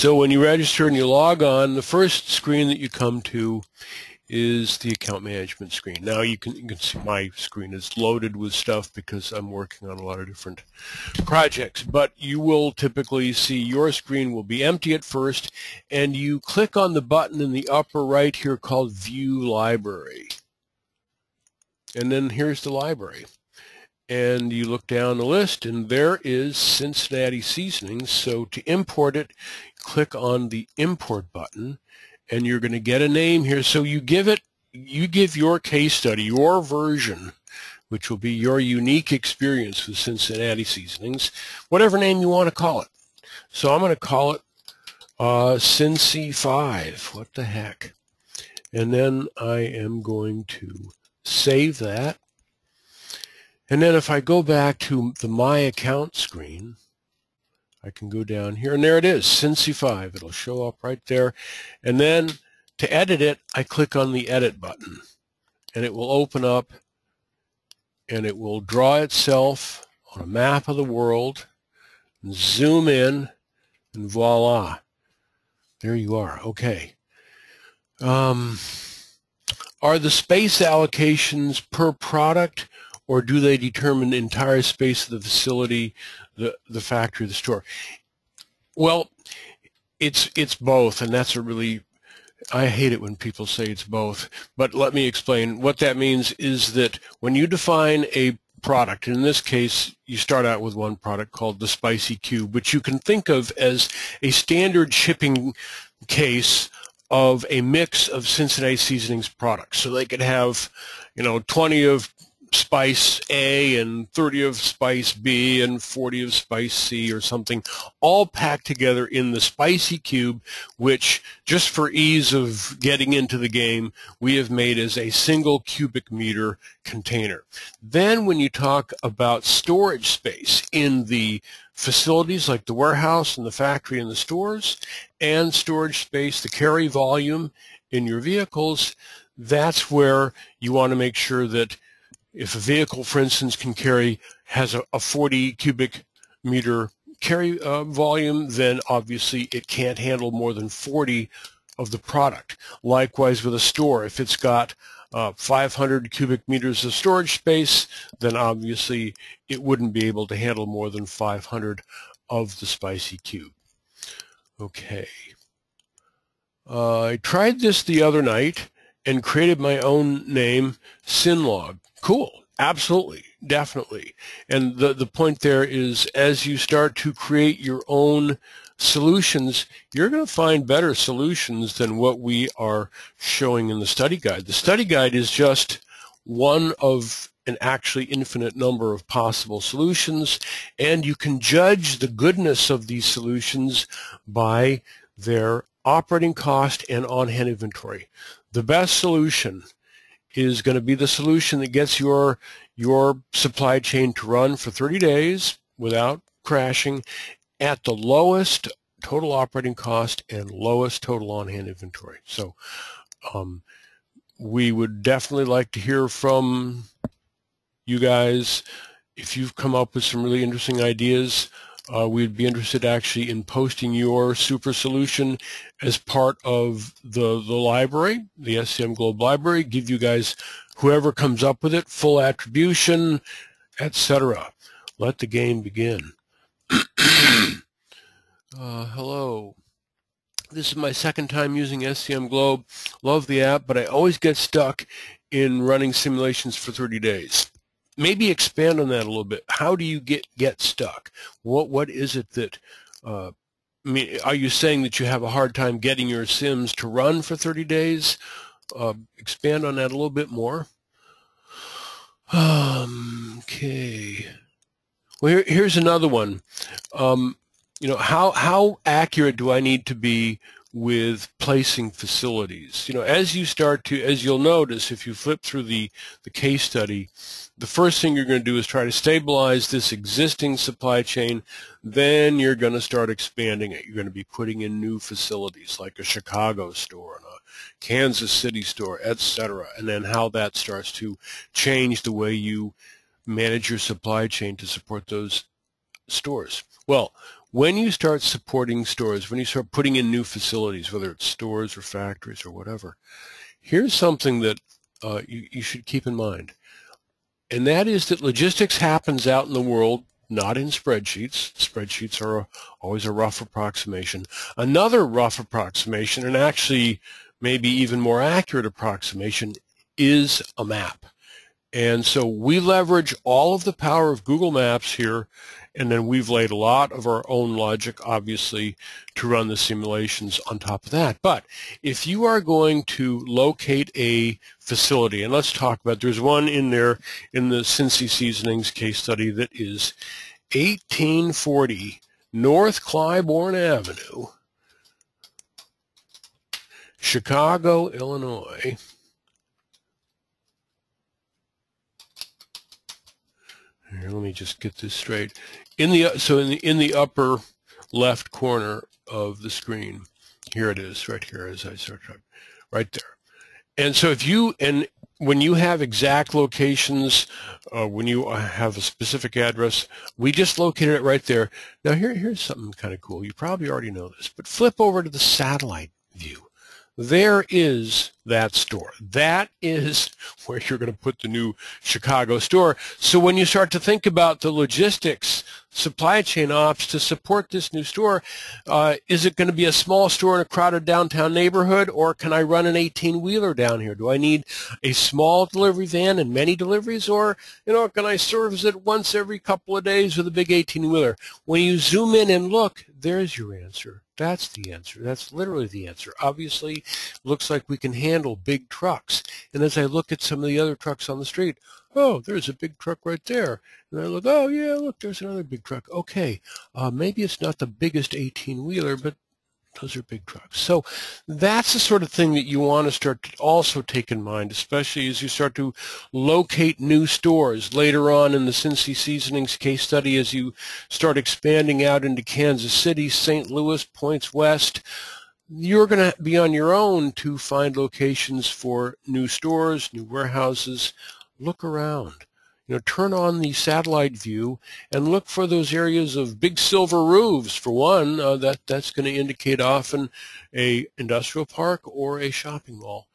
So when you register and you log on, the first screen that you come to is the account management screen. Now you can see my screen is loaded with stuff because I'm working on a lot of different projects, but you will typically see your screen will be empty at first, and you click on the button in the upper right here called View Library. And then here's the library. And you look down the list, and there is Cincinnati Seasonings. So to import it, click on the Import button, and you're going to get a name here. So you give your case study, your version, which will be your unique experience with Cincinnati Seasonings, whatever name you want to call it. So I'm going to call it Cincy 5. What the heck? And then I am going to save that. And then if I go back to the My Account screen, I can go down here, and there it is, Cincy 5. It'll show up right there. And then to edit it, I click on the Edit button, and it will open up, and it will draw itself on a map of the world, and zoom in, and voila. There you are. Okay. Are the space allocations per product, or do they determine the entire space of the facility, the factory, the store? Well, it's both, and that's a really, I hate it when people say it's both, but let me explain. What that means is that when you define a product, in this case, you start out with one product called the Spicy Cube, which you can think of as a standard shipping case of a mix of Cincinnati Seasonings products. So they could have, 20 of Spice A and 30 of Spice B and 40 of Spice C or something, all packed together in the Spicy Cube, which, just for ease of getting into the game, we have made as a single cubic meter container. Then when you talk about storage space in the facilities like the warehouse and the factory and the stores, and storage space, the carry volume in your vehicles, that's where you want to make sure that if a vehicle, for instance, has a 40 cubic meter carry volume, then obviously it can't handle more than 40 of the product. Likewise with a store, if it's got 500 cubic meters of storage space, then obviously it wouldn't be able to handle more than 500 of the Spicy Cube. Okay. I tried this the other night and created my own name, Synlog. Cool. Absolutely. Definitely. And the point there is, as you start to create your own solutions, you're going to find better solutions than what we are showing in the study guide. The study guide is just one of an actually infinite number of possible solutions, and you can judge the goodness of these solutions by their operating cost and on-hand inventory. The best solution is going to be the solution that gets your supply chain to run for 30 days without crashing at the lowest total operating cost and lowest total on-hand inventory. So we would definitely like to hear from you guys. If you've come up with some really interesting ideas, we'd be interested actually in posting your super solution as part of the library, the SCM Globe Library, give you guys, whoever comes up with it, full attribution, etc. Let the game begin. Hello. This is my second time using SCM Globe. Love the app, but I always get stuck in running simulations for 30 days. Maybe expand on that a little bit. How do you get stuck? What is it that, I mean, are you saying that you have a hard time getting your sims to run for 30 days? Expand on that a little bit more. Okay. Well, here's another one. How accurate do I need to be with placing facilities? As you'll notice, if you flip through the case study, the first thing you're going to do is try to stabilize this existing supply chain. Then you're going to start expanding it. You're going to be putting in new facilities like a Chicago store and a Kansas City store, etc. And then how that starts to change the way you manage your supply chain to support those stores. Well, when you start supporting stores, when you start putting in new facilities, whether it's stores or factories or whatever, here's something that you should keep in mind. And that is that logistics happens out in the world, not in spreadsheets. Spreadsheets are always a rough approximation. Another rough approximation, and actually maybe even more accurate approximation, is a map. And so we leverage all of the power of Google Maps here, and then we've laid a lot of our own logic, obviously, to run the simulations on top of that. But if you are going to locate a facility, and let's talk about, there's one in there in the Cincy Seasonings case study that is 1840 North Clybourne Avenue, Chicago, Illinois. Here, let me just get this straight. In the upper left corner of the screen, here it is, right here, as I search up, right there. And so when you have exact locations, when you have a specific address, we just located it right there. Now here's something kind of cool. You probably already know this, but flip over to the satellite view. There is that store. That is where you're going to put the new Chicago store. So when you start to think about the logistics, supply chain ops to support this new store, is it going to be a small store in a crowded downtown neighborhood, or can I run an 18-wheeler down here? Do I need a small delivery van and many deliveries, or can I service it once every couple of days with a big 18-wheeler? When you zoom in and look, there's your answer. That's the answer. That's literally the answer. Obviously, looks like we can handle big trucks. And as I look at some of the other trucks on the street, oh, there's a big truck right there. And I look, oh, yeah, look, there's another big truck. Okay, maybe it's not the biggest 18-wheeler, but those are big trucks. So that's the sort of thing that you want to start to also take in mind, especially as you start to locate new stores later on in the Cincy Seasonings case study, as you start expanding out into Kansas City, St. Louis, points west. You're going to be on your own to find locations for new stores, new warehouses. Look around. Turn on the satellite view and look for those areas of big silver roofs. For one, that's going to indicate often a industrial park or a shopping mall.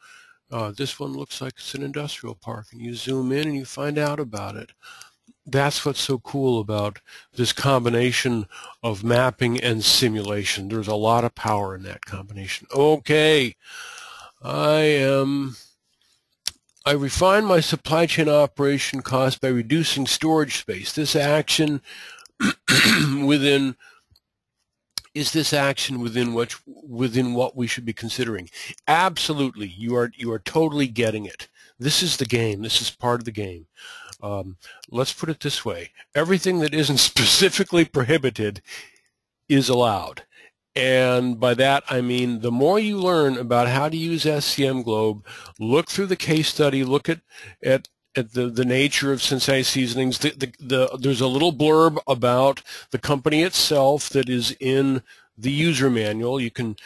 This one looks like it's an industrial park, and you zoom in and you find out about it. That's what's so cool about this combination of mapping and simulation. There's a lot of power in that combination. Okay, I refine my supply chain operation cost by reducing storage space. This action within what we should be considering? Absolutely. You are totally getting it. This is the game. This is part of the game. Let's put it this way. Everything that isn't specifically prohibited is allowed. And by that, I mean the more you learn about how to use SCM Globe, look through the case study, look at the nature of Cincy Seasonings. There's a little blurb about the company itself that is in the user manual. You can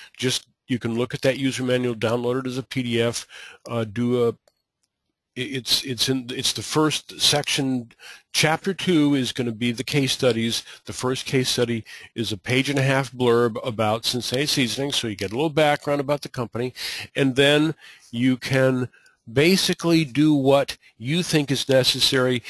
look at that user manual, download it as a PDF, it's the first section. Chapter 2 is going to be the case studies. The first case study is a 1.5-page blurb about Cincy Seasoning, so you get a little background about the company, and then you can basically do what you think is necessary.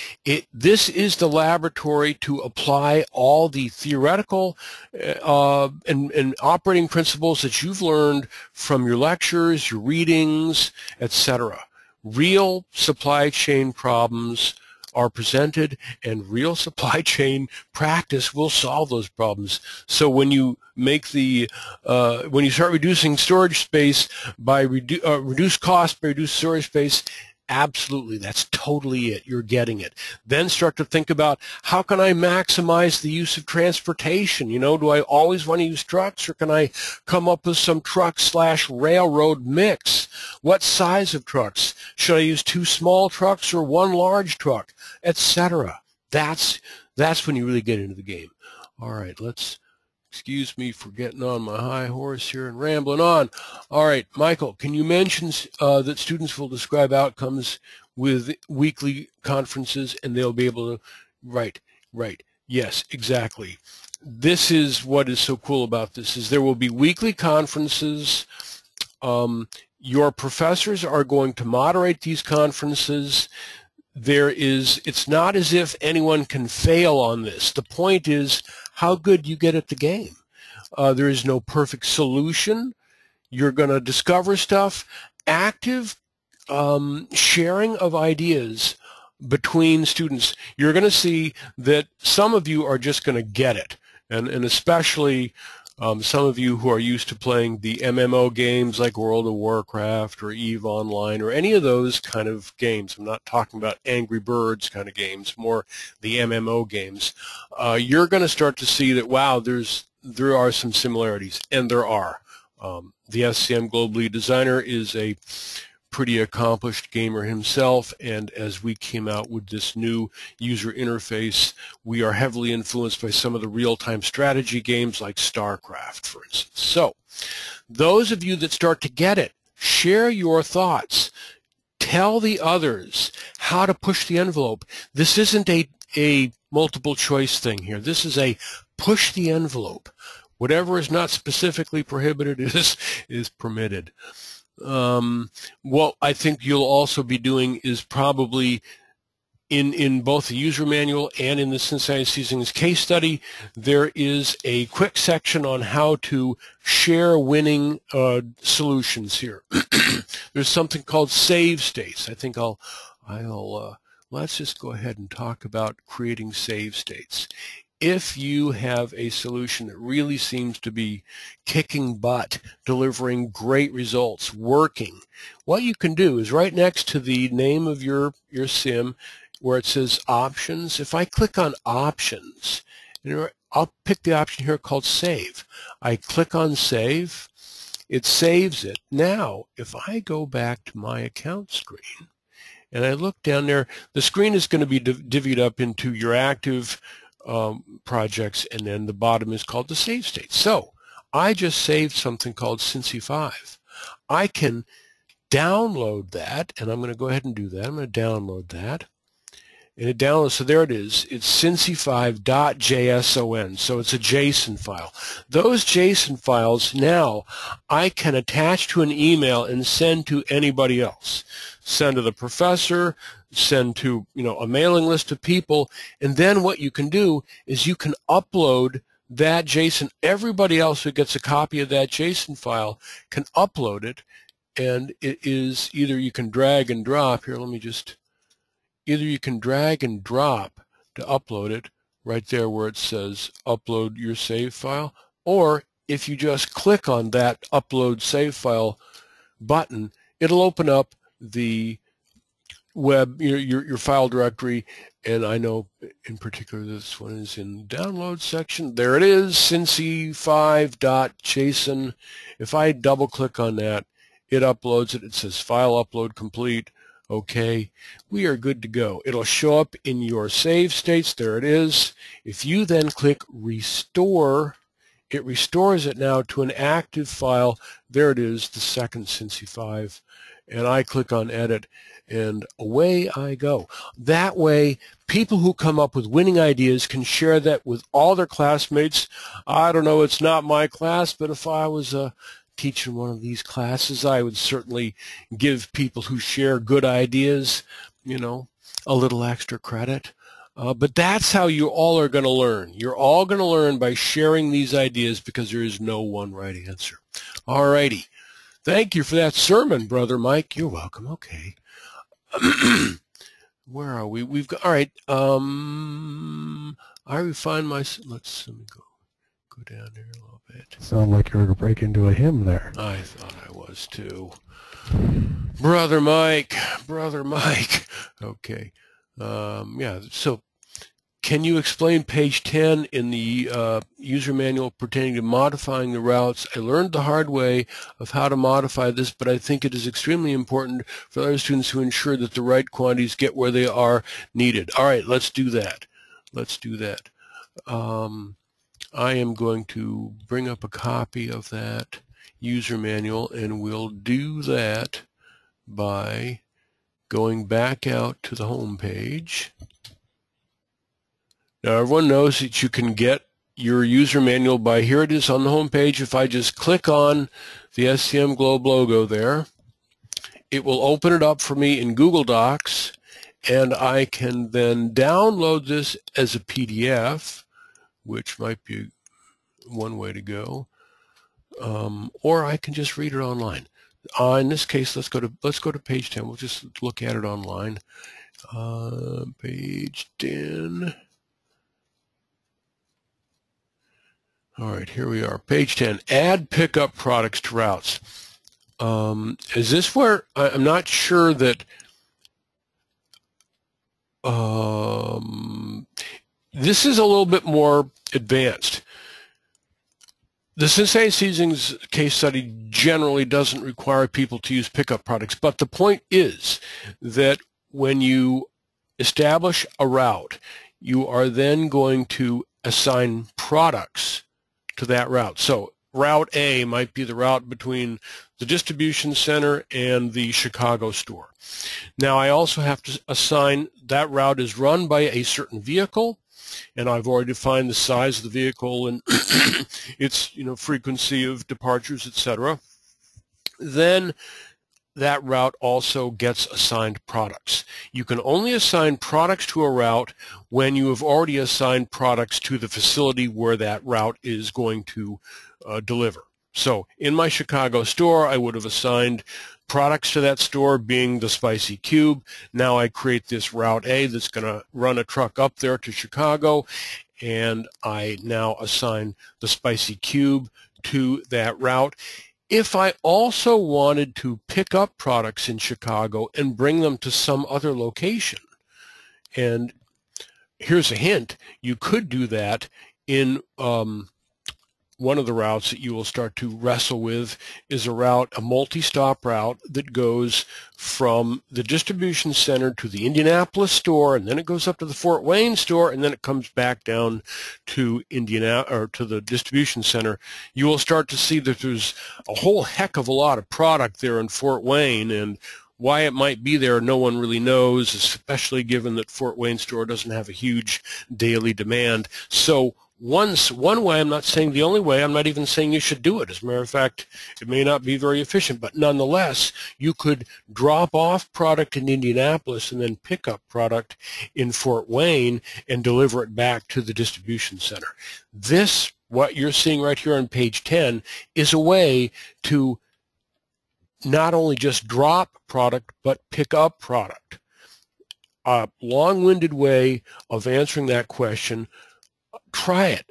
This is the laboratory to apply all the theoretical and operating principles that you've learned from your lectures, your readings, etc. Real supply chain problems are presented, and real supply chain practice will solve those problems. So when you make when you start reducing storage space by reduce cost by reduce storage space, absolutely, that's totally it. You're getting it. Then start to think about, how can I maximize the use of transportation? Do I always want to use trucks, or can I come up with some truck/railroad mix? What size of trucks? Should I use 2 small trucks or 1 large truck, etc.? That's when you really get into the game. All right, excuse me for getting on my high horse here and rambling on. All right, Michael, can you mention that students will describe outcomes with weekly conferences, and they'll be able to, right, yes, exactly. this is what is so cool about this, is there will be weekly conferences. Your professors are going to moderate these conferences. It's not as if anyone can fail on this. The point is how good you get at the game. There is no perfect solution. You're going to discover stuff. Active sharing of ideas between students. You're going to see that some of you are just going to get it, and especially some of you who are used to playing the MMO games like World of Warcraft or EVE Online or any of those kind of games. I'm not talking about Angry Birds kind of games, more the MMO games. You're going to start to see that, wow, there are some similarities, and there are. The SCM Globe Lead Designer is a pretty accomplished gamer himself, and as we came out with this new user interface, we are heavily influenced by some of the real-time strategy games like StarCraft, for instance. So, those of you that start to get it, share your thoughts. Tell the others how to push the envelope. This isn't a multiple choice thing here. This is a push the envelope. Whatever is not specifically prohibited is permitted. What I think you'll also be doing is probably in both the user manual and in the Cincinnati Seasonings case study, there is a quick section on how to share winning solutions here. There's something called save states. I think let's just go ahead and talk about creating save states. If you have a solution that really seems to be kicking butt, delivering great results, working, what you can do is right next to the name of your sim where it says options, if I click on options, I'll pick the option here called save. I click on save, it saves it. Now, if I go back to my account screen and I look down there, the screen is going to be divvied up into your active projects, and then the bottom is called the save state. So I just saved something called Cincy 5. I can download that, and I'm going to go ahead and do that. I'm going to download that. And it downloads, so there it is. It's cincy5.json, so it's a JSON file. Those JSON files now I can attach to an email and send to anybody else. Send to the professor, send to a mailing list of people, and then what you can do is you can upload that JSON. Everybody else who gets a copy of that JSON file can upload it, and it is either you can drag and drop. Here, let me just... Either you can drag and drop to upload it right there where it says upload your save file, or if you just click on that upload save file button, it'll open up the web, your file directory, and I know in particular this one is in the download section. There it is, cincy5.json. If I double click on that, it uploads it. It says file upload complete. Okay, we are good to go. It'll show up in your save states. There it is. If you then click restore, it restores it now to an active file. There it is, the second Cincy 5. And I click on edit, and away I go. That way, people who come up with winning ideas can share that with all their classmates. I don't know, it's not my class, but if I was teaching one of these classes, I would certainly give people who share good ideas, a little extra credit. But that's how you all are going to learn. You're all going to learn by sharing these ideas because there is no one right answer. All righty. Thank you for that sermon, Brother Mike. You're welcome. Okay. Where are we? We've got, all right. I refined my, let me go down there a little bit. Sound like you were going to break into a hymn there. I thought I was too. Brother Mike. Okay. Yeah, so can you explain page 10 in the user manual pertaining to modifying the routes? I learned the hard way of how to modify this, but I think it is extremely important for other students to ensure that the right quantities get where they are needed. All right, let's do that. I am going to bring up a copy of that user manual, and we'll do that by going back out to the home page. Now everyone knows that you can get your user manual by, here it is on the home page. If I just click on the SCM Globe logo there, it will open it up for me in Google Docs, and I can then download this as a PDF, which might be one way to go, or I can just read it online. In this case, let's go to page 10. We'll just look at it online. Page 10. All right, here we are. Page 10. Add pickup products to routes. Is this where I'm not sure that this is a little bit more advanced. The Cincinnati Seasonings case study generally doesn't require people to use pickup products, but the point is that when you establish a route, you are then going to assign products to that route. So Route A might be the route between the distribution center and the Chicago store. Now I also have to assign that route is run by a certain vehicle, and I've already defined the size of the vehicle and its frequency of departures, etc. Then that route also gets assigned products. You can only assign products to a route when you have already assigned products to the facility where that route is going to deliver. So in my Chicago store, I would have assigned products to that store being the Spicy Cube. Now I create this Route A that's going to run a truck up there to Chicago, and I now assign the Spicy Cube to that route. If I also wanted to pick up products in Chicago and bring them to some other location, and here's a hint, you could do that in one of the routes that you will start to wrestle with is a multi-stop route that goes from the distribution center to the Indianapolis store, and then it goes up to the Fort Wayne store, and then it comes back down to to the distribution center. You will start to see that there's a whole heck of a lot of product there in Fort Wayne, and why it might be there, no one really knows, especially given that Fort Wayne store doesn't have a huge daily demand. So one way, I'm not saying the only way, I'm not even saying you should do it. As a matter of fact, it may not be very efficient, but nonetheless, you could drop off product in Indianapolis and then pick up product in Fort Wayne and deliver it back to the distribution center. This, what you're seeing right here on page 10, is a way to not only just drop product, but pick up product. A long-winded way of answering that question. Try it.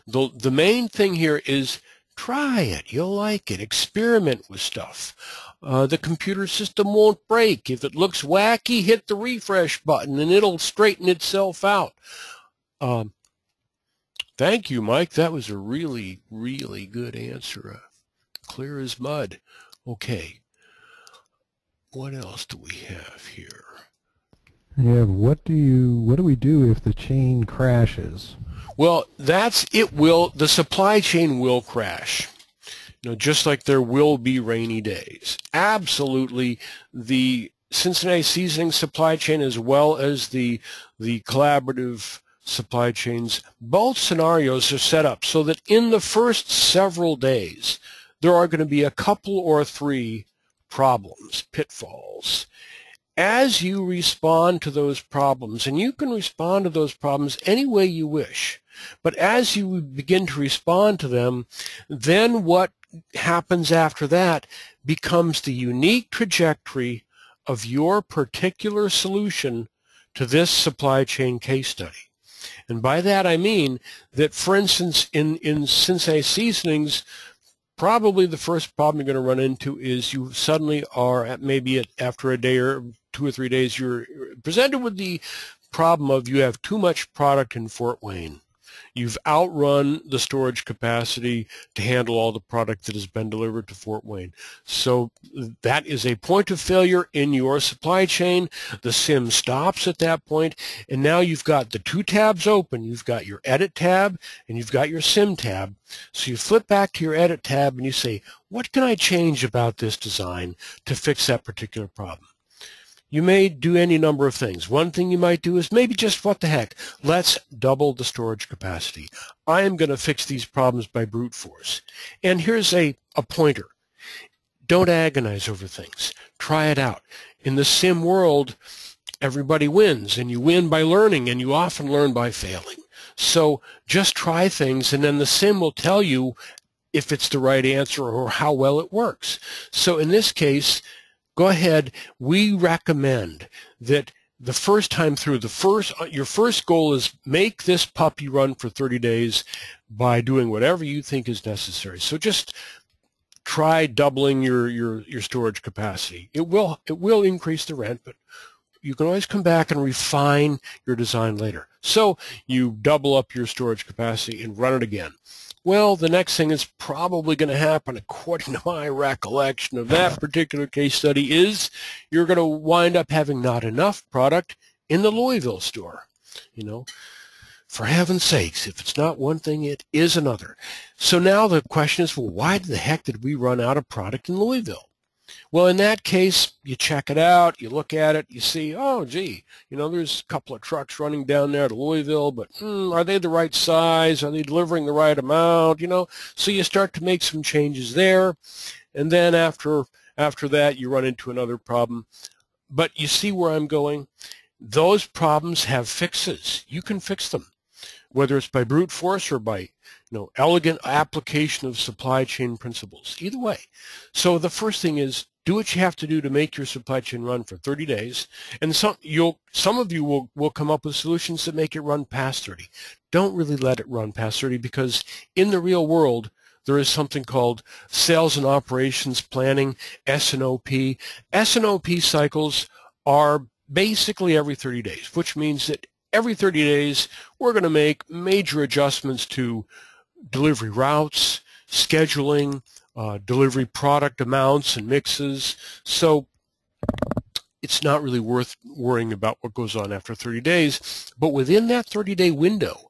The main thing here is try it. You'll like it. Experiment with stuff. The computer system won't break. If it looks wacky, hit the refresh button and it'll straighten itself out. Thank you, Mike. That was a really, really good answer. Clear as mud. Okay. What else do we have here? Yeah, what do we do if the chain crashes? Well, the supply chain will crash. Just like there will be rainy days. Absolutely, the Cincinnati Seasoning supply chain as well as the collaborative supply chains, both scenarios are set up so that in the first several days, there are going to be a couple or three problems, pitfalls. As you respond to those problems, and you can respond to those problems any way you wish, but as you begin to respond to them, then what happens after that becomes the unique trajectory of your particular solution to this supply chain case study. And by that I mean that, for instance, in Cincinnati Seasonings, probably the first problem you're going to run into is you suddenly are, after a day or 2 or 3 days, you're presented with the problem of you have too much product in Fort Wayne. You've outrun the storage capacity to handle all the product that has been delivered to Fort Wayne. So that is a point of failure in your supply chain. The SIM stops at that point, and now you've got the two tabs open. You've got your Edit tab, and you've got your SIM tab. So you flip back to your Edit tab, and you say, what can I change about this design to fix that particular problem? you may do any number of things. One thing you might do is maybe just, what the heck, let's double the storage capacity. I am going to fix these problems by brute force. And here's a pointer. Don't agonize over things. Try it out. In the sim world, everybody wins, and you win by learning, and you often learn by failing. So just try things, and then the sim will tell you if it's the right answer or how well it works. So in this case, go ahead. We recommend that the first time through, your first goal is make this puppy run for 30 days by doing whatever you think is necessary. So just try doubling your storage capacity. It will increase the rent, but you can always come back and refine your design later. So you double up your storage capacity and run it again. Well, the next thing is probably going to happen, according to my recollection of that particular case study, is you're going to wind up having not enough product in the Louisville store. You know, for heaven's sakes, if it's not one thing, it is another. So now the question is, well, why the heck did we run out of product in Louisville? Well, in that case, you check it out, you look at it, you see, oh, gee, you know, there's a couple of trucks running down there to Louisville, but are they the right size? Are they delivering the right amount? You know, so you start to make some changes there, and then after that, you run into another problem. But you see where I'm going? Those problems have fixes. You can fix them, whether it's by brute force or by elegant application of supply chain principles. Either way. So the first thing is, do what you have to do to make your supply chain run for 30 days. And some of you will come up with solutions that make it run past 30. Don't really let it run past 30, because in the real world, there is something called sales and operations planning, S&OP. S&OP cycles are basically every 30 days, which means that every 30 days, we're going to make major adjustments to delivery routes, scheduling, delivery product amounts and mixes. So it's not really worth worrying about what goes on after 30 days. But within that 30-day window,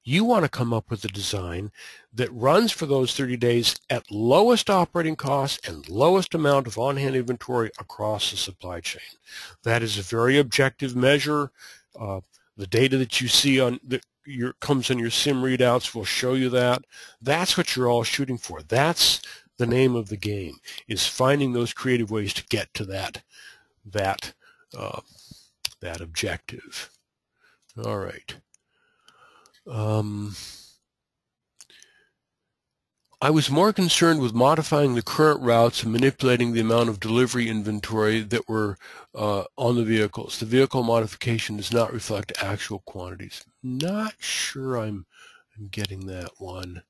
you want to come up with a design that runs for those 30 days at lowest operating costs and lowest amount of on-hand inventory across the supply chain. That is a very objective measure. The data that you see comes on your sim readouts will show you that. That's what you're all shooting for. That's the name of the game, is finding those creative ways to get to that objective. All right. I was more concerned with modifying the current routes and manipulating the amount of delivery inventory that were on the vehicles. The vehicle modification does not reflect actual quantities. Not sure I'm getting that one.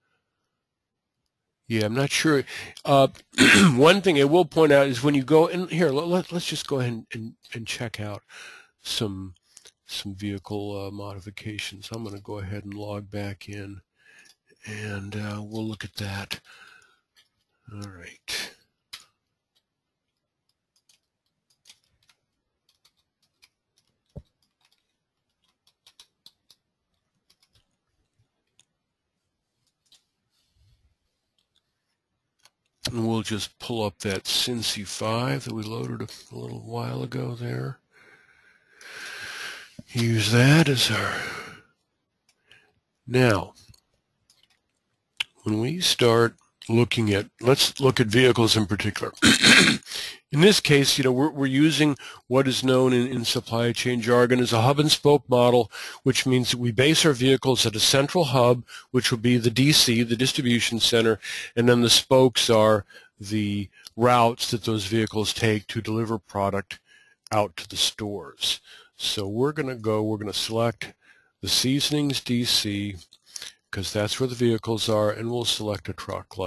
Yeah, I'm not sure. One thing I will point out is when you go in here, let's just go ahead and check out some vehicle modifications. I'm going to go ahead and log back in, and we'll look at that. All right. And we'll just pull up that Cincy 5 that we loaded a little while ago there. Use that as our... Now, when we start looking at, let's look at vehicles in particular. In this case, we're using what is known in supply chain jargon as a hub and spoke model, which means that we base our vehicles at a central hub, which will be the DC, the distribution center, and then the spokes are the routes that those vehicles take to deliver product out to the stores. So we're going to select the seasonings DC, because that's where the vehicles are, and we'll select a truck.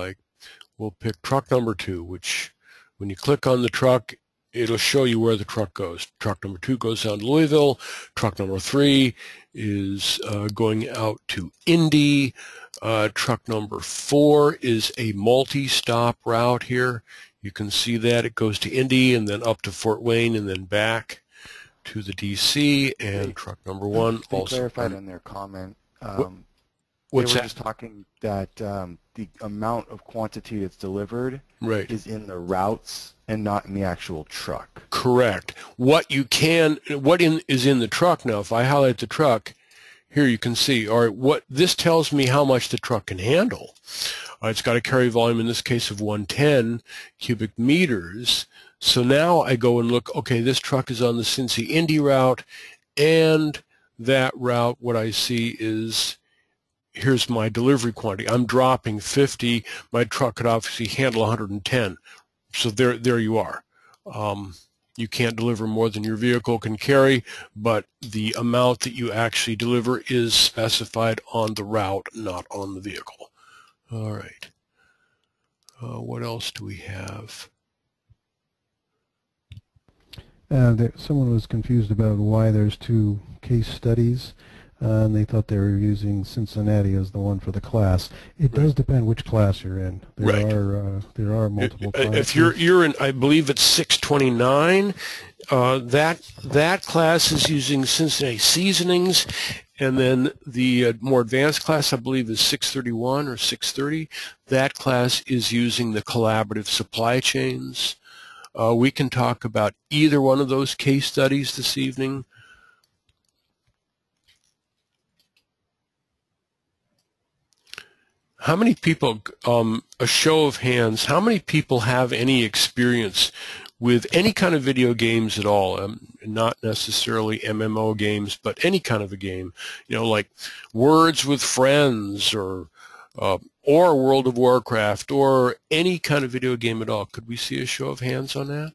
We'll pick truck number 2, which when you click on the truck, it'll show you where the truck goes. Truck number 2 goes down to Louisville. Truck number 3 is going out to Indy. Truck number 4 is a multi-stop route here. You can see that it goes to Indy and then up to Fort Wayne and then back to the DC. And truck number 1 they also clarified in their comment. What's were that? just talking that the amount of quantity that's delivered Right. is in the routes and not in the actual truck. Correct. What is in the truck now, if I highlight the truck, here you can see, all right, what this tells me how much the truck can handle. It's got a carry volume, in this case, of 110 cubic meters. So now I go and look, okay, this truck is on the Cincy Indy route, and that route, what I see is, here's my delivery quantity. I'm dropping 50. My truck could obviously handle 110. So there you are. You can't deliver more than your vehicle can carry, but the amount that you actually deliver is specified on the route, not on the vehicle. All right. What else do we have? Someone was confused about why there's two case studies, and they thought they were using Cincinnati as the one for the class. It does depend which class you're in. There are multiple classes. If you're in, I believe it's 629. That class is using Cincinnati seasonings, and then the more advanced class, I believe, is 631 or 630. That class is using the collaborative supply chains. We can talk about either one of those case studies this evening. How many people, a show of hands, how many people have any experience with any kind of video games at all? Not necessarily MMO games, but any kind of a game, like Words with Friends or World of Warcraft or any kind of video game at all. Could we see a show of hands on that?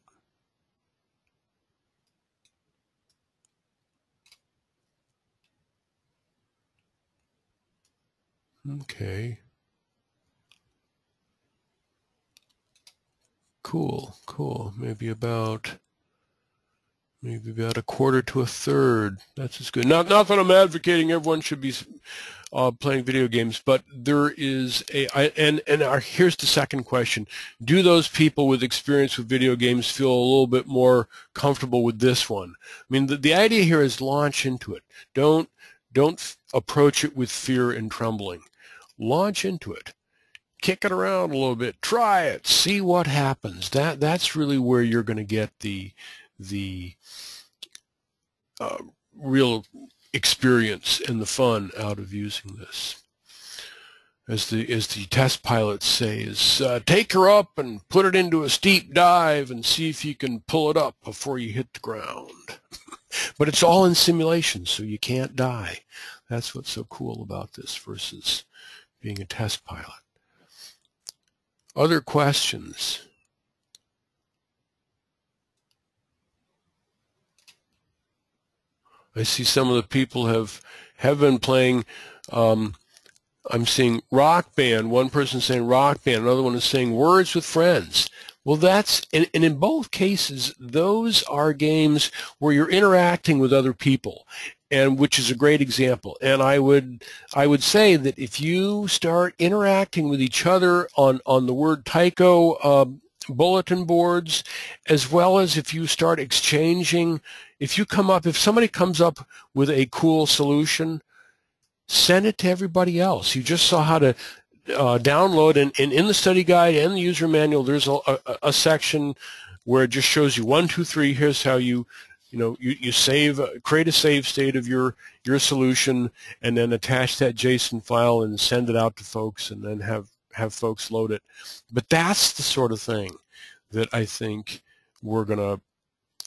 Okay. Cool. Maybe about a quarter to a third. That's as good. Not that I'm advocating everyone should be playing video games, but there is here's the second question. Do those people with experience with video games feel a little bit more comfortable with this one? I mean, the idea here is launch into it. Don't approach it with fear and trembling. Launch into it. Kick it around a little bit. Try it. See what happens. That's really where you're going to get the real experience and the fun out of using this. As the test pilots say, is take her up and put it into a steep dive and see if you can pull it up before you hit the ground. But it's all in simulation, so you can't die. That's what's so cool about this versus being a test pilot. Other questions? I see some of the people have been playing. I'm seeing Rock Band. One person saying Rock Band. Another one is saying Words with Friends. Well, and in both cases, those are games where you're interacting with other people, and which is a great example. And I would say that if you start interacting with each other on the word Tycho bulletin boards, as well as if you start exchanging, if somebody comes up with a cool solution, send it to everybody else. You just saw how to download, and in the study guide and the user manual, there's a section where it just shows you 1, 2, 3. Here's how you save, create a save state of your solution, and then attach that JSON file and send it out to folks, and then have folks load it. But that's the sort of thing that I think we're gonna.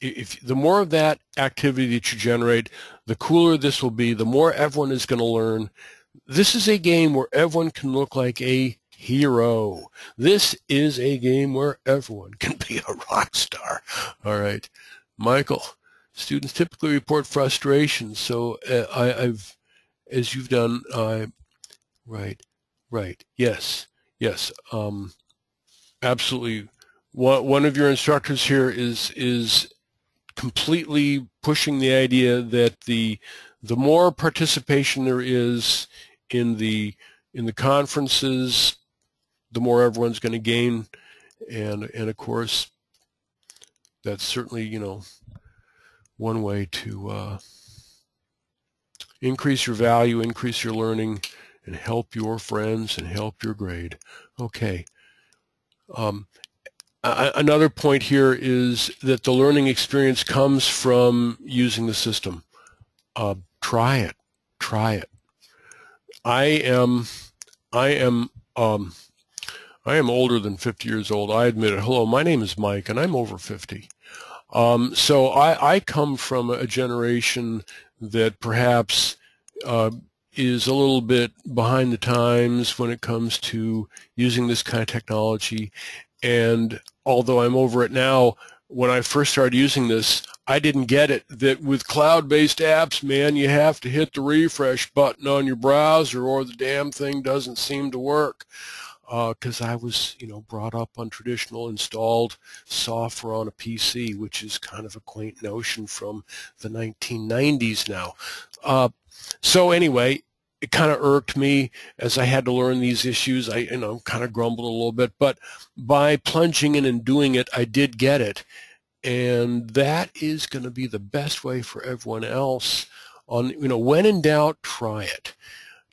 If the more of that activity that you generate, the cooler this will be. The more everyone is going to learn. This is a game where everyone can look like a hero. This is a game where everyone can be a rock star. All right, Michael. Students typically report frustration. So I've, as you've done, right. Yes. Absolutely. One of your instructors here is completely pushing the idea that the more participation there is in the conferences, the more everyone's going to gain, and of course that's certainly one way to increase your value, increase your learning, and help your friends and help your grade. Okay. Another point here is that the learning experience comes from using the system. Try it. Try it. I am older than 50 years old. I admit it. Hello, my name is Mike, and I'm over 50. So I come from a generation that perhaps is a little bit behind the times when it comes to using this kind of technology. And although I'm over it now, when I first started using this, I didn't get it that with cloud-based apps, man, you have to hit the refresh button on your browser or the damn thing doesn't seem to work. Because I was, brought up on traditional installed software on a PC, which is kind of a quaint notion from the 1990s now. So anyway, it kind of irked me as I had to learn these issues. I, kind of grumbled a little bit, but by plunging in and doing it, I did get it. And that is going to be the best way for everyone else. When in doubt, try it.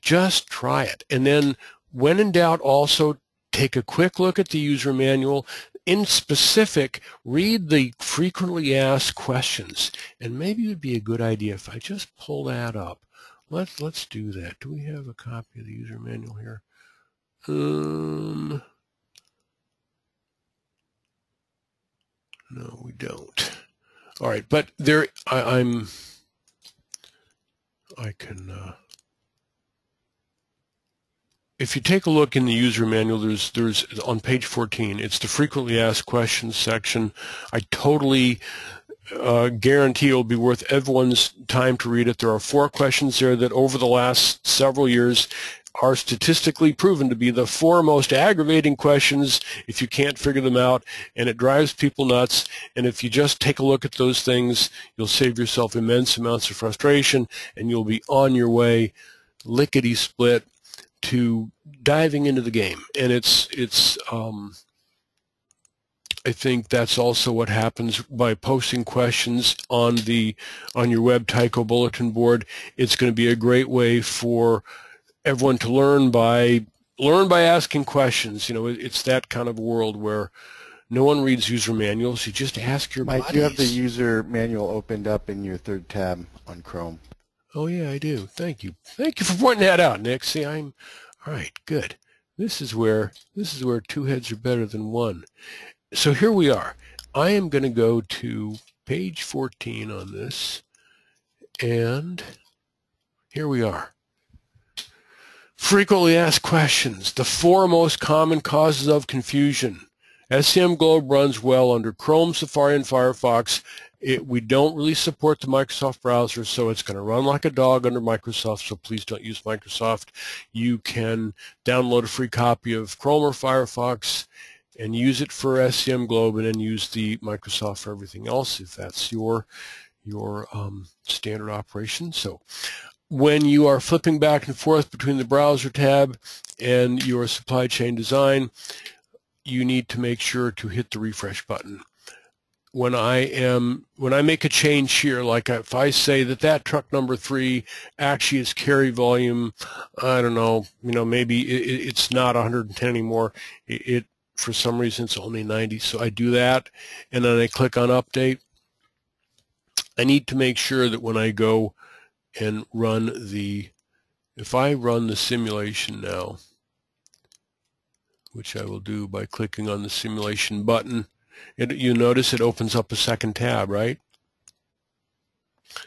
Just try it. And then when in doubt, also take a quick look at the user manual. In specific, read the frequently asked questions. And maybe it would be a good idea if I just pull that up. Let's do that. Do we have a copy of the user manual here? No, we don't. All right, but there I can. If you take a look in the user manual, there's on page 14. It's the frequently asked questions section. I totally guarantee it will be worth everyone's time to read it. There are 4 questions there that over the last several years are statistically proven to be the 4 most aggravating questions if you can't figure them out, and it drives people nuts. And if you just take a look at those things, you'll save yourself immense amounts of frustration, and you'll be on your way lickety-split to diving into the game. And I think that's also what happens by posting questions on your web Tyco bulletin board. It's going to be a great way for everyone to learn by asking questions. It's that kind of world where no one reads user manuals. You just ask your buddies. Mike, you have the user manual opened up in your 3rd tab on Chrome. Oh yeah, I do. Thank you. Thank you for pointing that out, Nick. See, all right. Good. This is where 2 heads are better than 1. So here we are. I am going to go to page 14 on this, and here we are. Frequently asked questions, the 4 most common causes of confusion. SCM Globe runs well under Chrome, Safari, and Firefox. We don't really support the Microsoft browser, so it's going to run like a dog under Microsoft, so please don't use Microsoft. You can download a free copy of Chrome or Firefox and use it for SCM Globe, and then use the Microsoft for everything else if that's your standard operation. So when you are flipping back and forth between the browser tab and your supply chain design, you need to make sure to hit the refresh button. When I make a change here, like if I say that truck number 3 actually is carry volume, I don't know, maybe it's not 110 anymore. For some reason it's only 90, so I do that, and then I click on update. I need to make sure that when I go and if I run the simulation now, which I will do by clicking on the simulation button, you notice it opens up a 2nd tab, right?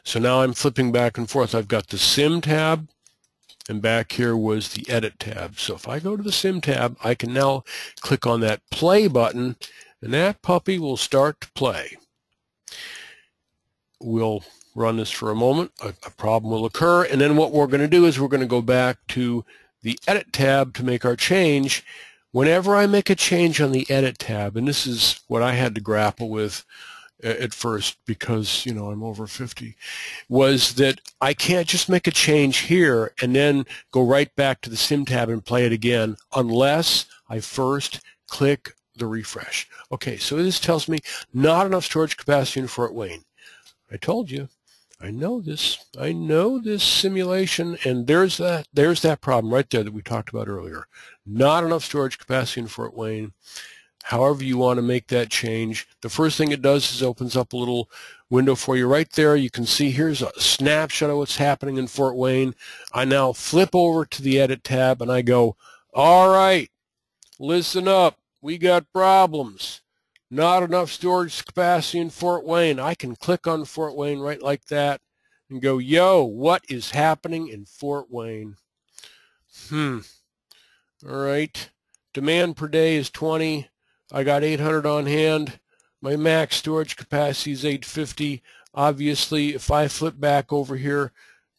So now I'm flipping back and forth. I've got the Sim tab, and back here was the Edit tab. So if I go to the Sim tab, I can now click on that Play button, and that puppy will start to play. We'll run this for a moment. A problem will occur, and then what we're going to do is we're going to go back to the Edit tab to make our change. Whenever I make a change on the Edit tab, and this is what I had to grapple with at first because, I'm over 50, was that I can't just make a change here and then go right back to the Sim tab and play it again unless I first click the refresh. Okay, so this tells me not enough storage capacity in Fort Wayne. I told you. I know this simulation, and there's that problem right there that we talked about earlier. Not enough storage capacity in Fort Wayne. However you want to make that change, the first thing it does is opens up a little window for you right there. You can see here's a snapshot of what's happening in Fort Wayne. I now flip over to the Edit tab and I go, all right, listen up. We got problems. Not enough storage capacity in Fort Wayne. I can click on Fort Wayne right like that and go, yo, what is happening in Fort Wayne? All right. Demand per day is 20. I got 800 on hand. My max storage capacity is 850. Obviously, if I flip back over here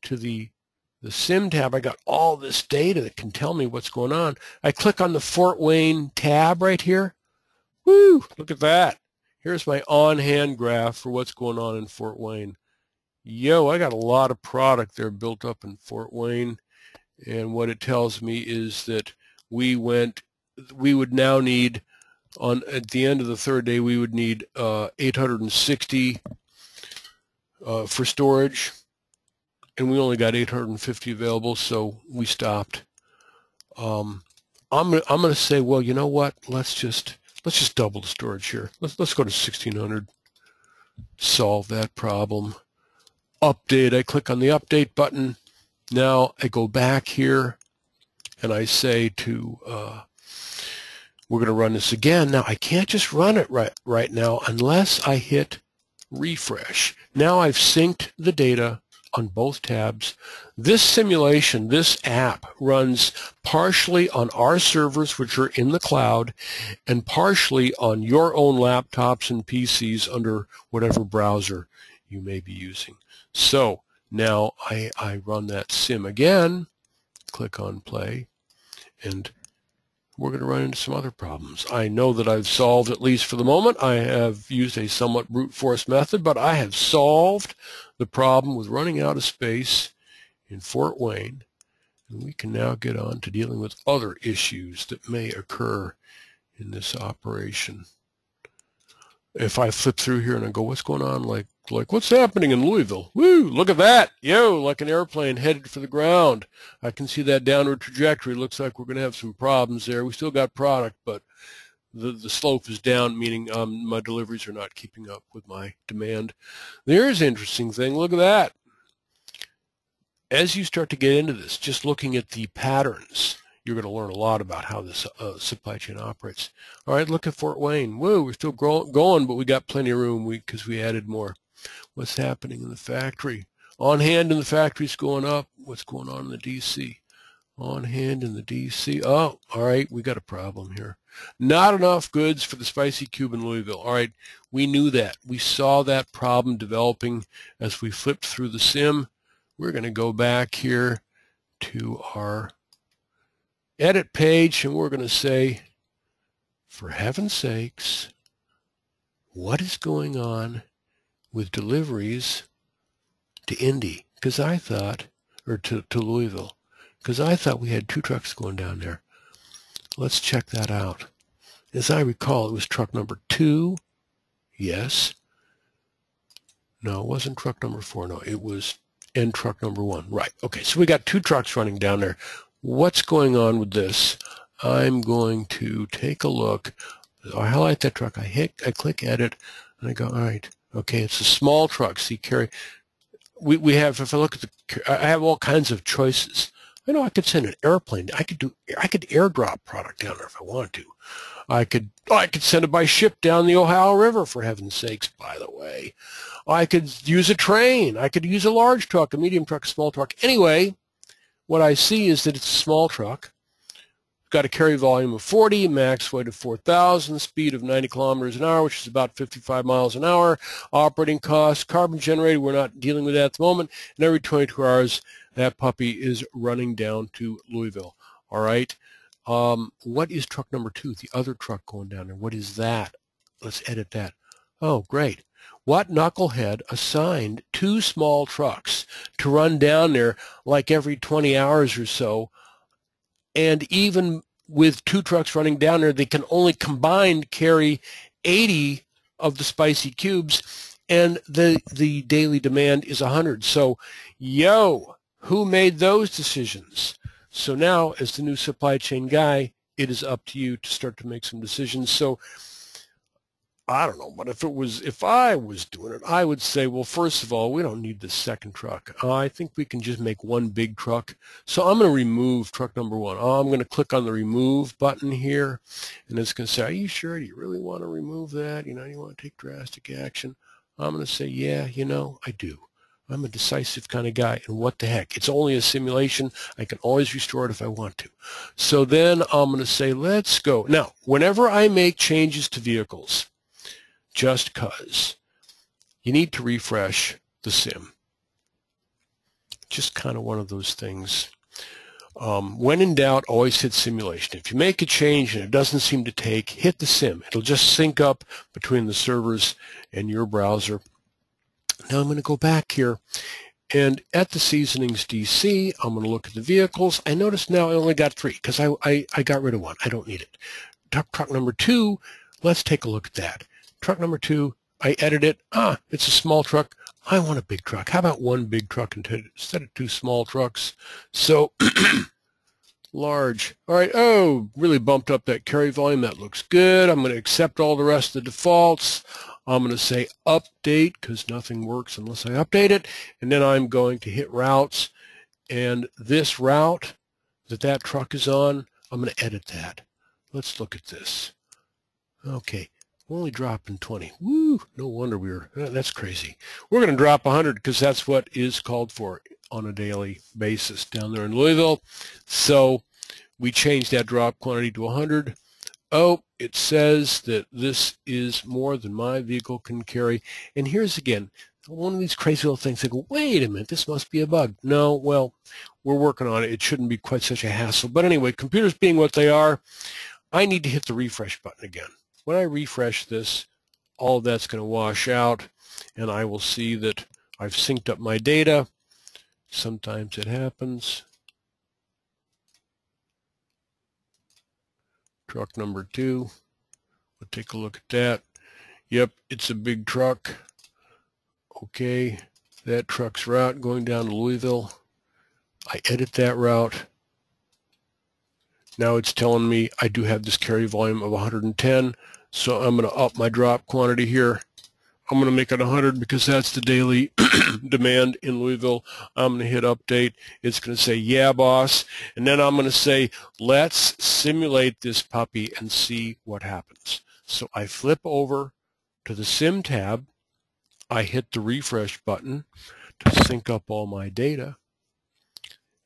to the SIM tab, I got all this data that can tell me what's going on. I click on the Fort Wayne tab right here. Woo, look at that. Here's my on-hand graph for what's going on in Fort Wayne. Yo, I got a lot of product there built up in Fort Wayne. And what it tells me is that we would now need, at the end of the third day, we would need 860 for storage. And we only got 850 available, so we stopped. I'm gonna say, well, you know what? Let's just double the storage here. Let's go to 1600. Solve that problem. Update. I click on the update button. Now I go back here and I say to we're going to run this again. Now I can't just run it right now unless I hit refresh. Now I've synced the data on both tabs. This simulation, this app, runs partially on our servers, which are in the cloud, and partially on your own laptops and PCs under whatever browser you may be using. So now I run that sim again, click on play, and we're going to run into some other problems. I know that I've solved, at least for the moment, I have used a somewhat brute force method, but I have solved the problem with running out of space in Fort Wayne, and we can now get on to dealing with other issues that may occur in this operation. If I flip through here and I go, what's going on? Like what's happening in Louisville? Woo, look at that. Yo, like an airplane headed for the ground. I can see that downward trajectory. Looks like we're going to have some problems there. We still got product, but the slope is down, meaning my deliveries are not keeping up with my demand. There's an interesting thing. Look at that. As you start to get into this, just looking at the patterns, you're going to learn a lot about how this supply chain operates. All right, look at Fort Wayne. Whoa, we're still going, but we got plenty of room because we added more. What's happening in the factory? On hand in the factory is going up. What's going on in the DC? On hand in the DC. Oh, all right, we got a problem here. Not enough goods for the spicy cube in Louisville. All right, we knew that. We saw that problem developing as we flipped through the sim. We're going to go back here to our edit page, and we're going to say, for heaven's sakes, what is going on with deliveries to Indy? Because I thought, or to Louisville, because I thought we had 2 trucks going down there. Let's check that out. As I recall, it was truck number 2. Yes. No, it wasn't truck number 4. No, it was end truck number 1. Right. Okay, so we got 2 trucks running down there. What's going on with this? I'm going to take a look. I highlight that truck. I click edit, and I go, all right. Okay, it's a small truck. See, we have, if I look at I have all kinds of choices. I know I could send an airplane. I could airdrop product down there if I wanted to. I could send it by ship down the Ohio River, for heaven's sakes, by the way. I could use a train. I could use a large truck, a medium truck, a small truck. Anyway, what I see is that it's a small truck. Got a carry volume of 40, max weight of 4,000, speed of 90 kilometers an hour, which is about 55 miles an hour. Operating costs, carbon generated, we're not dealing with that at the moment. And every 22 hours, that puppy is running down to Louisville. All right. What is truck number 2, the other truck going down there? What is that? Let's edit that. Oh, great. What knucklehead assigned 2 small trucks to run down there like every 20 hours or so? And even with 2 trucks running down there, they can only combined carry 80 of the spicy cubes. and the daily demand is 100. So, yo, who made those decisions? So now, as the new supply chain guy, it is up to you to start to make some decisions. So I don't know, but if I was doing it, I would say, well, first of all, we don't need the second truck. I think we can just make one big truck. So I'm going to remove truck number 1. I'm going to click on the remove button here, and it's going to say, are you sure? Do you really want to remove that? You want to take drastic action? I'm going to say, yeah, I do. I'm a decisive kind of guy, and what the heck? It's only a simulation. I can always restore it if I want to. So then I'm going to say, let's go. Now, whenever I make changes to vehicles, just because, you need to refresh the sim. Just kind of one of those things. When in doubt, always hit simulation. If you make a change and it doesn't seem to take, hit the sim. It'll just sync up between the servers and your browser. Now I'm going to go back here, and at the seasonings DC, I'm going to look at the vehicles. I notice now I only got 3 because I got rid of 1. I don't need it. Truck number 2, let's take a look at that. Truck number 2, I edit it. It's a small truck. I want a big truck. How about 1 big truck instead of 2 small trucks? So large. All right. Oh, really bumped up that carry volume. That looks good. I'm going to accept all the rest of the defaults. I'm going to say update because nothing works unless I update it. And then I'm going to hit routes. And this route that truck is on, I'm going to edit that. Let's look at this. Okay. Only dropping 20. Woo! No wonder that's crazy. We're going to drop 100 because that's what is called for on a daily basis down there in Louisville. So we changed that drop quantity to 100. Oh, it says that this is more than my vehicle can carry. And here's again, one of these crazy little things. I go, wait a minute, this must be a bug. No, well, we're working on it. It shouldn't be quite such a hassle. But anyway, computers being what they are, I need to hit the refresh button again. When I refresh this, all of that's going to wash out, and I will see that I've synced up my data. Sometimes it happens. Truck number 2, we'll take a look at that. Yep, it's a big truck. Okay, that truck's route going down to Louisville. I edit that route. Now it's telling me I do have this carry volume of 110, so I'm going to up my drop quantity here. I'm going to make it 100 because that's the daily demand in Louisville. I'm going to hit update. It's going to say, yeah, boss. And then I'm going to say, let's simulate this puppy and see what happens. So I flip over to the sim tab. I hit the refresh button to sync up all my data.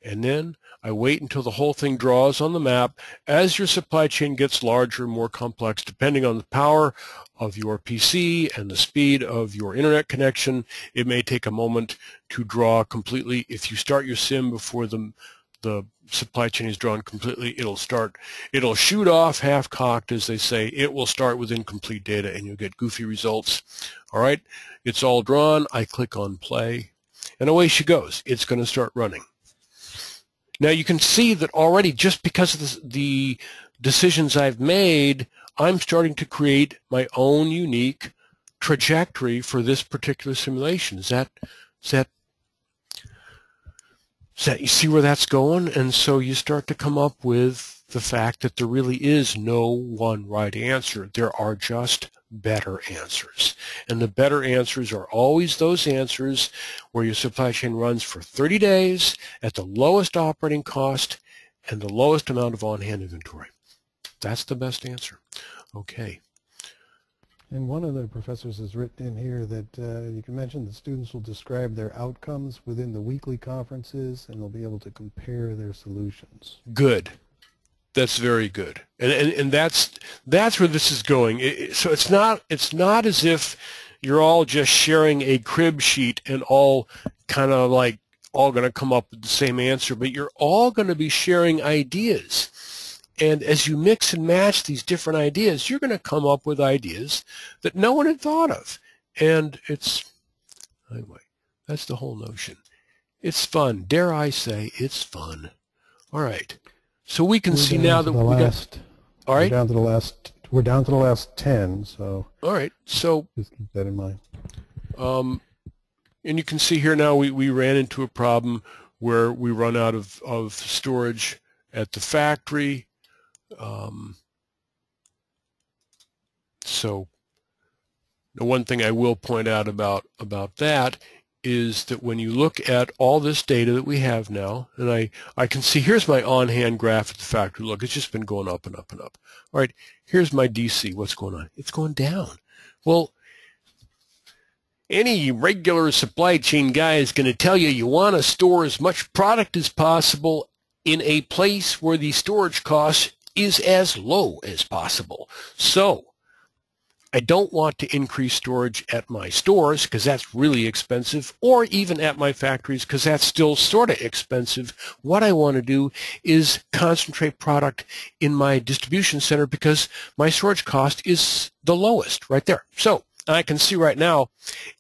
And then I wait until the whole thing draws on the map. As your supply chain gets larger, more complex, depending on the power of your PC and the speed of your internet connection, it may take a moment to draw completely. If you start your sim before the supply chain is drawn completely, it'll shoot off half-cocked, as they say. It will start with incomplete data, and you'll get goofy results. All right, it's all drawn. I click on play, and away she goes. It's going to start running. Now you can see that already, just because of the decisions I've made, I'm starting to create my own unique trajectory for this particular simulation. Is that you see where that's going? And so you start to come up with the fact that there really is no one right answer. There are just better answers. And the better answers are always those answers where your supply chain runs for 30 days at the lowest operating cost and the lowest amount of on-hand inventory. That's the best answer. Okay. And one of the professors has written in here that you can mention the students will describe their outcomes within the weekly conferences and they'll be able to compare their solutions. Good. That's very good, and that's where this is going. So it's not as if you're all just sharing a crib sheet and all kind of like all going to come up with the same answer, but you're all going to be sharing ideas. And as you mix and match these different ideas, you're going to come up with ideas that no one had thought of. And anyway, that's the whole notion. It's fun. Dare I say, it's fun. All right. So we can see now that we got. All right. We're down to the last 10. So. All right. So. Just keep that in mind. And you can see here now we ran into a problem where we run out of storage at the factory. So the one thing I will point out about that is that when you look at all this data that we have now, and I can see, here's my on-hand graph at the factory. Look, it's just been going up and up and up. All right, here's my DC. What's going on? It's going down. Well, any regular supply chain guy is going to tell you you want to store as much product as possible in a place where the storage cost is as low as possible. So I don't want to increase storage at my stores because that's really expensive, or even at my factories because that's still sort of expensive. What I want to do is concentrate product in my distribution center because my storage cost is the lowest right there. So I can see right now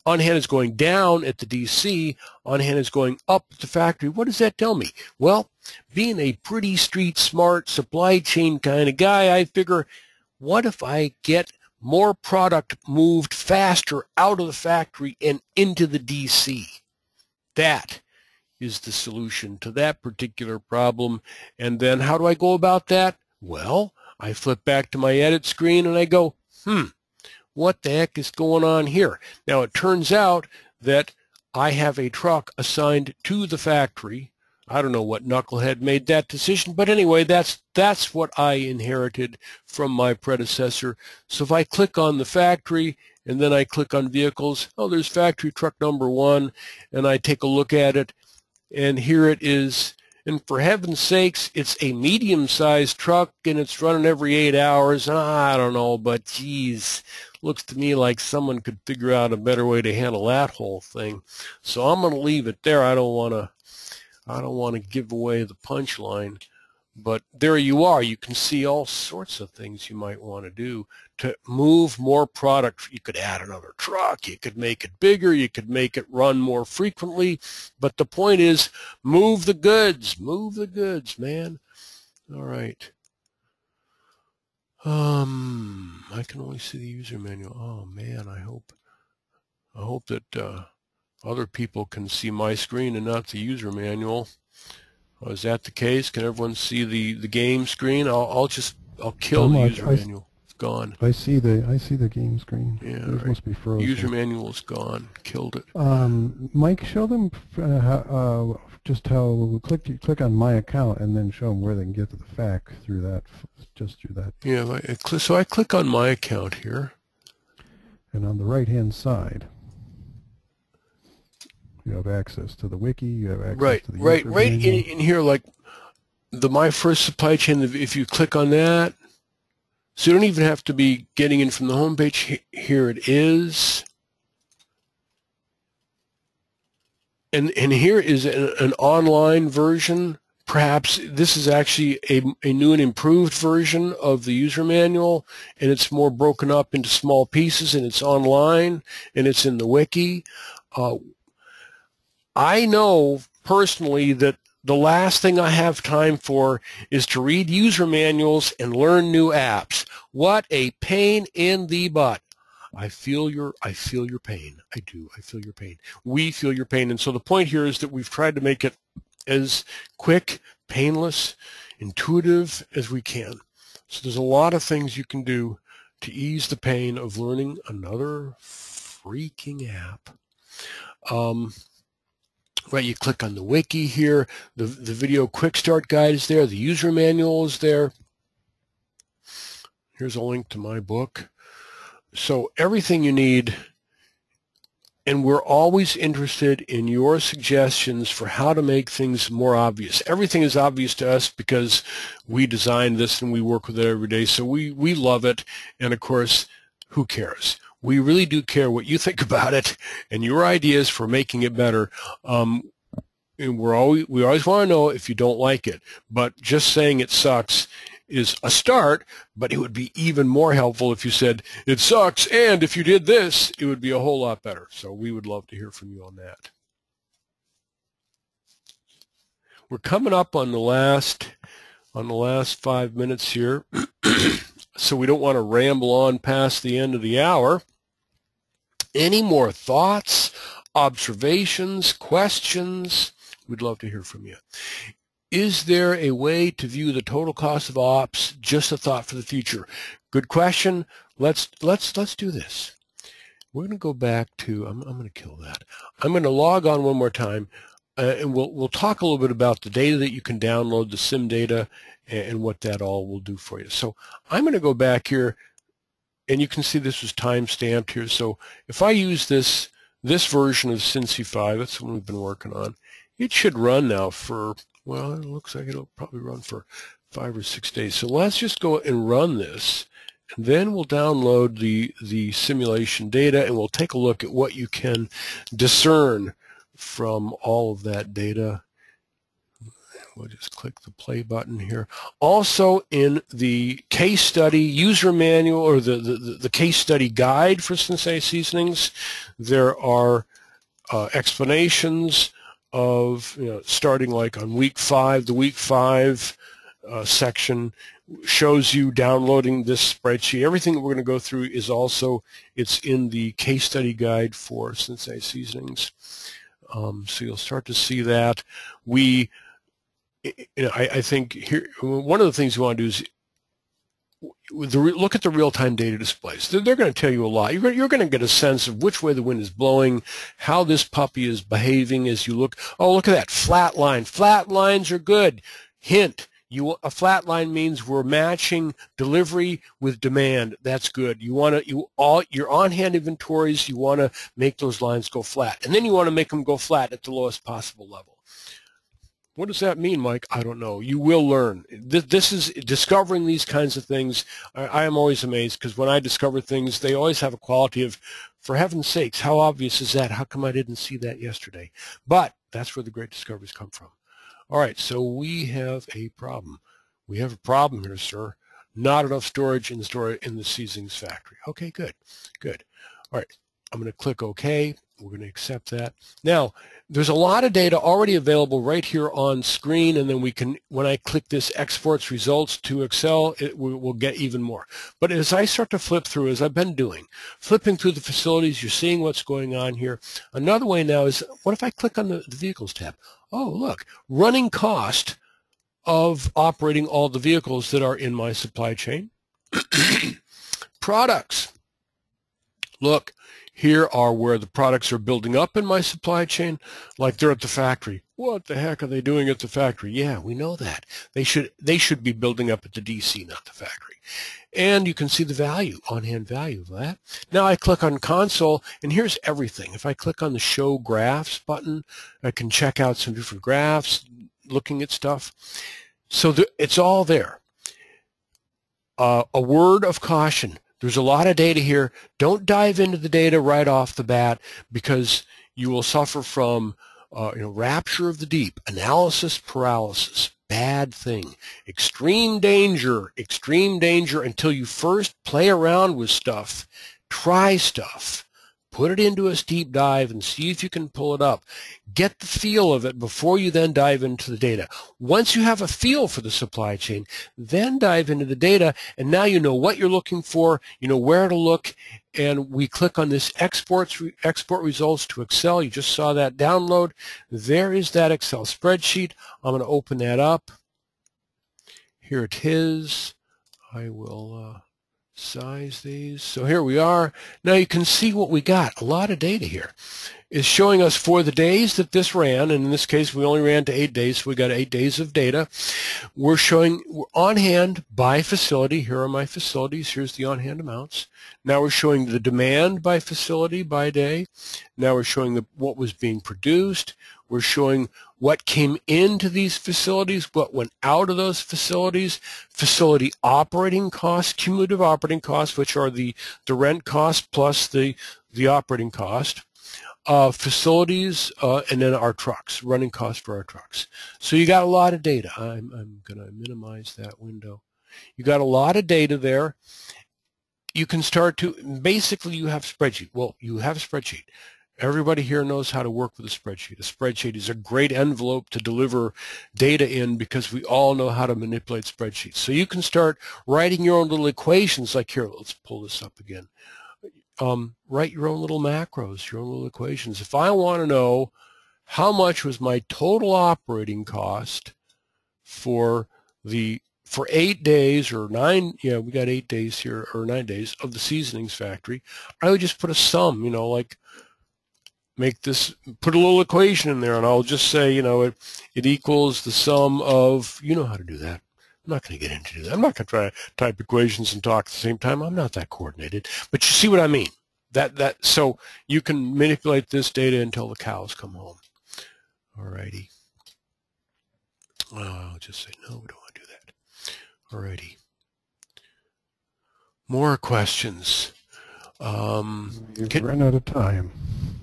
on-hand is going down at the DC, on-hand is going up at the factory. What does that tell me? Well, being a pretty street smart supply chain kind of guy, I figure, what if I get more product moved faster out of the factory and into the DC? That is the solution to that particular problem. And then how do I go about that? Well, I flip back to my edit screen and I go, what the heck is going on here? Now it turns out that I have a truck assigned to the factory. I don't know what knucklehead made that decision, but anyway, that's what I inherited from my predecessor. So if I click on the factory and then I click on vehicles, oh, there's factory truck number 1, and I take a look at it, and here it is. And for heaven's sakes, it's a medium-sized truck, and it's running every 8 hours. I don't know, but geez, looks to me like someone could figure out a better way to handle that whole thing. So I'm going to leave it there. I don't want to give away the punchline, but there you are. You can see all sorts of things you might want to do to move more product. You could add another truck. You could make it bigger. You could make it run more frequently. But the point is, move the goods. Move the goods, man. All right. I can only see the user manual. Oh, man, I hope that other people can see my screen and not the user manual. Oh, is that the case? Can everyone see the game screen? I'll kill the user manual. It's gone. I see the game screen. Yeah, it right. Must be frozen. User manual is gone. Killed it. Mike, show them just how click on my account and then show them where they can get to the FAQ through that. Just through that. Yeah. So I click on my account here, and on the right-hand side, you have access to the wiki. You have access to the user right manual. in here, like the My First Supply Chain. If you click on that, so you don't even have to be getting in from the home page. Here it is, and here is an online version. Perhaps this is actually a new and improved version of the user manual, and it's more broken up into small pieces, and it's online, and it's in the wiki. I know personally that the last thing I have time for is to read user manuals and learn new apps. What a pain in the butt. I feel your pain. I do. I feel your pain. We feel your pain. And so the point here is that we've tried to make it as quick, painless, intuitive as we can. So there's a lot of things you can do to ease the pain of learning another freaking app. Right, you click on the wiki here, the video quick start guide is there, the user manual is there. Here's a link to my book. So everything you need, and we're always interested in your suggestions for how to make things more obvious. Everything is obvious to us because we designed this and we work with it every day, so we love it, and of course, who cares? We really do care what you think about it and your ideas for making it better. And we always want to know if you don't like it. But just saying it sucks is a start, but it would be even more helpful if you said, it sucks, and if you did this, it would be a whole lot better. So we would love to hear from you on that. We're coming up on the last 5 minutes here, so we don't want to ramble on past the end of the hour. Any more thoughts, observations, questions? We'd love to hear from you. Is there a way to view the total cost of ops? Just a thought for the future. Good question. Let's do this. We're going to go back to, I'm going to kill that. I'm going to log on one more time, and we'll talk a little bit about the data that you can download, the SIM data, and what that all will do for you. So I'm going to go back here, and you can see this was time-stamped here. So if I use this version of Cincy 5, that's the one we've been working on, it should run now for, well, it looks like it'll probably run for 5 or 6 days. So let's just go and run this. And then we'll download the simulation data, and we'll take a look at what you can discern from all of that data. We'll just click the play button here. Also, in the case study user manual, or the case study guide for Sensei Seasonings, there are explanations of, starting like on week 5, the week 5 section shows you downloading this spreadsheet. Everything that we're going to go through is also, it's in the case study guide for Sensei Seasonings. So you'll start to see that. I think here, one of the things you want to do is look at the real-time data displays. They're going to tell you a lot. You're going to get a sense of which way the wind is blowing, how this puppy is behaving as you look. Oh, look at that flat line. Flat lines are good. Hint. A flat line means we're matching delivery with demand. That's good. Your on-hand inventories, you want to make those lines go flat. And then you want to make them go flat at the lowest possible level. What does that mean, Mike? I don't know. You will learn. This is discovering these kinds of things. I am always amazed, because when I discover things, they always have a quality of, for heaven's sakes, how obvious is that? How come I didn't see that yesterday? But that's where the great discoveries come from. All right, so we have a problem. We have a problem here, sir. Not enough storage in the seasonings factory. Okay, good. All right, I'm going to click OK. We're going to accept that. Now, there's a lot of data already available right here on screen, and then we can, when I click this exports results to Excel, we'll get even more. But as I start to flip through, as I've been doing, flipping through the facilities, you're seeing what's going on here. Another way now is, what if I click on the vehicles tab? Oh, look, running cost of operating all the vehicles that are in my supply chain. Products. Look, here are where the products are building up in my supply chain, like they're at the factory. What the heck are they doing at the factory? Yeah, we know that. They should be building up at the DC, not the factory. And you can see the value, on-hand value of that. Now I click on console, and here's everything. If I click on the show graphs button, I can check out some different graphs, looking at stuff. So it's all there. A word of caution. There's a lot of data here. Don't dive into the data right off the bat, because you will suffer from rapture of the deep, analysis paralysis, bad thing, extreme danger until you first play around with stuff, try stuff, put it into a steep dive and see if you can pull it up. Get the feel of it before you then dive into the data. Once you have a feel for the supply chain, then dive into the data, and now you know what you're looking for, you know where to look, and we click on this export results to Excel. You just saw that download. There is that Excel spreadsheet. I'm going to open that up. Here it is. I will size these. So here we are. Now you can see what we got. A lot of data here. It's showing us for the days that this ran, and in this case we only ran to 8 days, so we got 8 days of data. We're showing on hand by facility. Here are my facilities. Here's the on-hand amounts. Now we're showing the demand by facility by day. Now we're showing what was being produced. We're showing what came into these facilities, what went out of those facilities, facility operating costs, cumulative operating costs, which are the rent cost plus the operating cost, facilities, and then our trucks, running costs for our trucks. So you got a lot of data. I'm going to minimize that window. You got a lot of data there. You can start to, basically you have a spreadsheet. Well, you have a spreadsheet. Everybody here knows how to work with a spreadsheet. A spreadsheet is a great envelope to deliver data in, because we all know how to manipulate spreadsheets. So you can start writing your own little equations, like here, let's pull this up again. write your own little macros, your own little equations. If I want to know how much was my total operating cost for 8 days or 9, yeah, we got 8 days here, or 9 days of the seasonings factory, I would just put a sum, like put a little equation in there, and I'll just say, it equals the sum of, you know how to do that. I'm not going to get into that. I'm not going to try to type equations and talk at the same time. I'm not that coordinated. But you see what I mean. So you can manipulate this data until the cows come home. All righty. I'll just say, no, we don't want to do that. All righty. More questions. You've run out of time.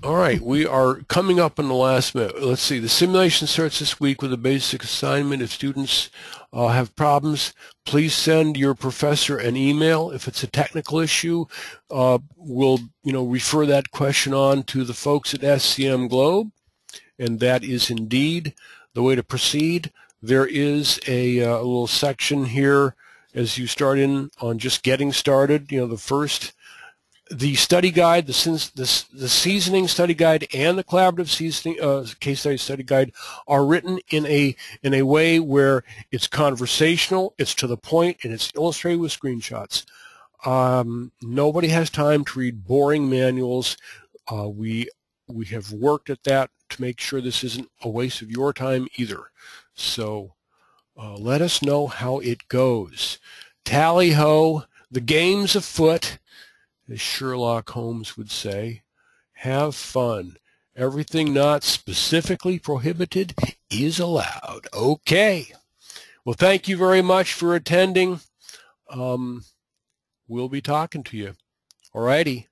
All right, we are coming up on the last minute. Let's see. The simulation starts this week with a basic assignment. If students have problems, please send your professor an email. If it's a technical issue, we'll refer that question on to the folks at SCM Globe, and that is indeed the way to proceed. There is a little section here as you start in on just getting started. The study guide, the seasoning study guide, and the collaborative seasoning case study study guide are written in a way where it's conversational, it's to the point, and it's illustrated with screenshots. Nobody has time to read boring manuals. We have worked at that to make sure this isn't a waste of your time either. So let us know how it goes. Tally-ho, the game's afoot. As Sherlock Holmes would say, have fun. Everything not specifically prohibited is allowed. Okay. Well, thank you very much for attending. We'll be talking to you. All righty.